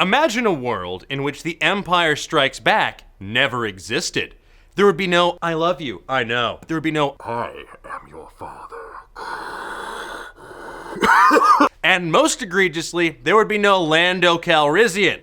Imagine a world in which The Empire Strikes Back never existed. There would be no, I love you, I know. There would be no, I am your father. and most egregiously, there would be no Lando Calrissian.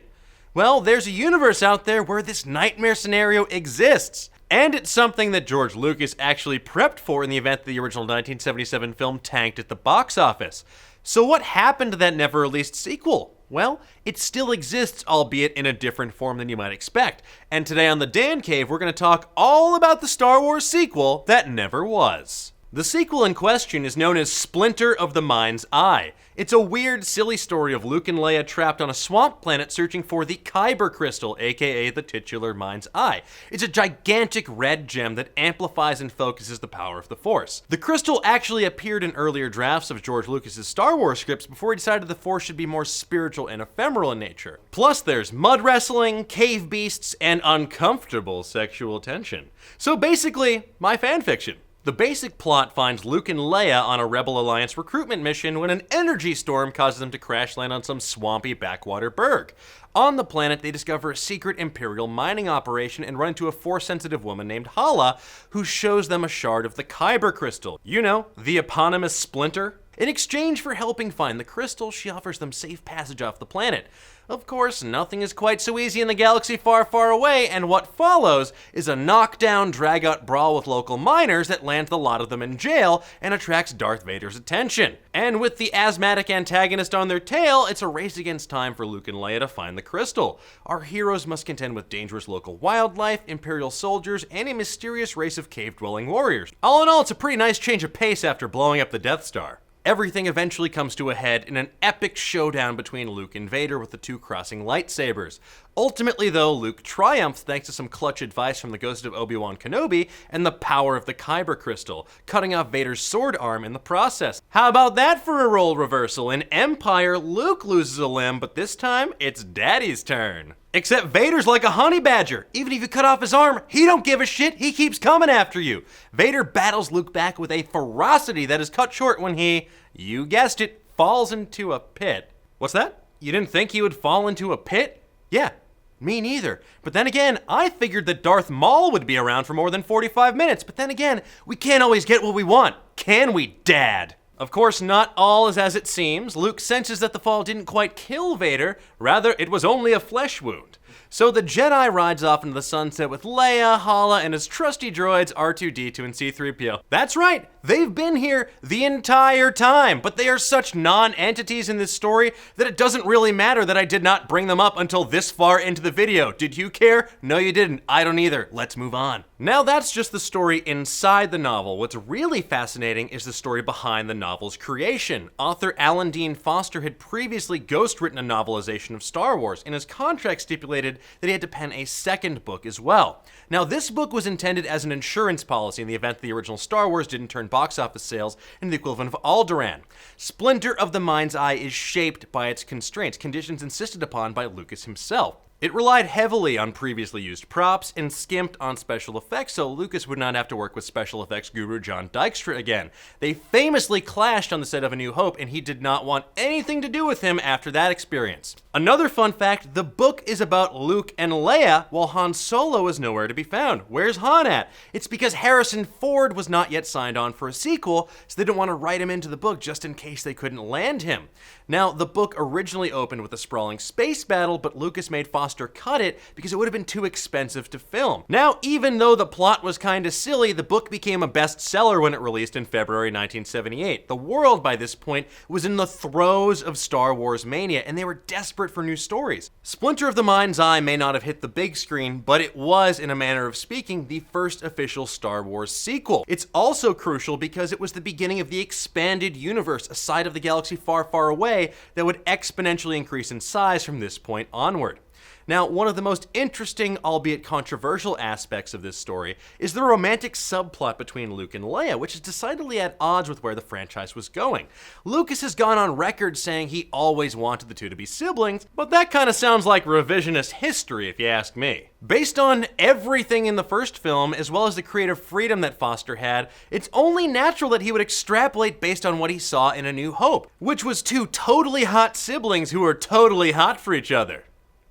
Well, there's a universe out there where this nightmare scenario exists. And it's something that George Lucas actually prepped for in the event that the original 1977 film tanked at the box office. So what happened to that never-released sequel? Well, it still exists, albeit in a different form than you might expect. And today on the Dan Cave, we're going to talk all about the Star Wars sequel that never was. The sequel in question is known as Splinter of the Mind's Eye. It's a weird, silly story of Luke and Leia trapped on a swamp planet searching for the Kyber crystal, aka the titular Mind's Eye. It's a gigantic red gem that amplifies and focuses the power of the Force. The crystal actually appeared in earlier drafts of George Lucas's Star Wars scripts before he decided the Force should be more spiritual and ephemeral in nature. Plus there's mud wrestling, cave beasts, and uncomfortable sexual tension. So basically, my fanfiction. The basic plot finds Luke and Leia on a Rebel Alliance recruitment mission when an energy storm causes them to crash land on some swampy backwater berg. On the planet, they discover a secret Imperial mining operation and run into a Force-sensitive woman named Hala, who shows them a shard of the Kyber crystal. You know, the eponymous Splinter. In exchange for helping find the crystal, she offers them safe passage off the planet. Of course, nothing is quite so easy in the galaxy far, far away, and what follows is a knockdown, drag-out brawl with local miners that lands the lot of them in jail and attracts Darth Vader's attention. And with the asthmatic antagonist on their tail, it's a race against time for Luke and Leia to find the crystal. Our heroes must contend with dangerous local wildlife, Imperial soldiers, and a mysterious race of cave-dwelling warriors. All in all, it's a pretty nice change of pace after blowing up the Death Star. Everything eventually comes to a head in an epic showdown between Luke and Vader with the two crossing lightsabers. Ultimately, though, Luke triumphs thanks to some clutch advice from the ghost of Obi-Wan Kenobi and the power of the Kyber crystal, cutting off Vader's sword arm in the process. How about that for a role reversal? In Empire, Luke loses a limb, but this time, it's Daddy's turn. Except Vader's like a honey badger. Even if you cut off his arm, he don't give a shit. He keeps coming after you. Vader battles Luke back with a ferocity that is cut short when he, you guessed it, falls into a pit. What's that? You didn't think he would fall into a pit? Yeah, me neither. But then again, I figured that Darth Maul would be around for more than 45 minutes. But then again, we can't always get what we want. Can we, Dad? Of course, not all is as it seems. Luke senses that the fall didn't quite kill Vader, rather it was only a flesh wound. So the Jedi rides off into the sunset with Leia, Hala, and his trusty droids R2-D2 and C-3PO. That's right, they've been here the entire time, but they are such non-entities in this story that it doesn't really matter that I did not bring them up until this far into the video. Did you care? No, you didn't. I don't either. Let's move on. Now that's just the story inside the novel. What's really fascinating is the story behind the novel's creation. Author Alan Dean Foster had previously ghostwritten a novelization of Star Wars, and his contract stipulated that he had to pen a second book as well. Now, this book was intended as an insurance policy in the event that the original Star Wars didn't turn box office sales into the equivalent of Alderaan. Splinter of the Mind's Eye is shaped by its constraints, conditions insisted upon by Lucas himself. It relied heavily on previously used props and skimped on special effects, so Lucas would not have to work with special effects guru John Dykstra again. They famously clashed on the set of A New Hope, and he did not want anything to do with him after that experience. Another fun fact, the book is about Luke and Leia, while Han Solo is nowhere to be found. Where's Han at? It's because Harrison Ford was not yet signed on for a sequel, so they didn't want to write him into the book just in case they couldn't land him. Now, the book originally opened with a sprawling space battle, but Lucas made Foster cut it because it would have been too expensive to film. Now, even though the plot was kinda silly, the book became a bestseller when it released in February 1978. The world, by this point, was in the throes of Star Wars mania, and they were desperate for new stories. Splinter of the Mind's Eye may not have hit the big screen, but it was, in a manner of speaking, the first official Star Wars sequel. It's also crucial because it was the beginning of the expanded universe, a side of the galaxy far, far away that would exponentially increase in size from this point onward. Now, one of the most interesting, albeit controversial aspects of this story is the romantic subplot between Luke and Leia, which is decidedly at odds with where the franchise was going. Lucas has gone on record saying he always wanted the two to be siblings, but that kind of sounds like revisionist history if you ask me. Based on everything in the first film, as well as the creative freedom that Foster had, it's only natural that he would extrapolate based on what he saw in A New Hope, which was two totally hot siblings who were totally hot for each other.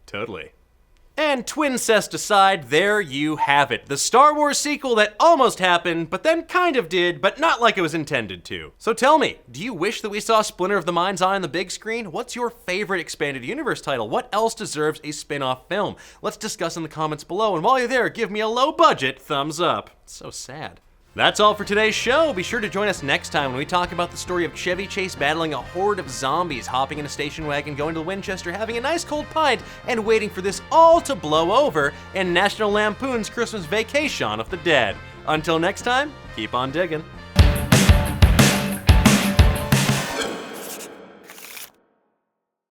Totally. And twincest aside, there you have it. The Star Wars sequel that almost happened, but then kind of did, but not like it was intended to. So tell me, do you wish that we saw Splinter of the Mind's Eye on the big screen? What's your favorite expanded universe title? What else deserves a spin-off film? Let's discuss in the comments below, and while you're there, give me a low-budget thumbs up. It's so sad. That's all for today's show. Be sure to join us next time when we talk about the story of Chevy Chase battling a horde of zombies, hopping in a station wagon, going to Winchester, having a nice cold pint, and waiting for this all to blow over in National Lampoon's Christmas Vacation of the Dead. Until next time, keep on digging.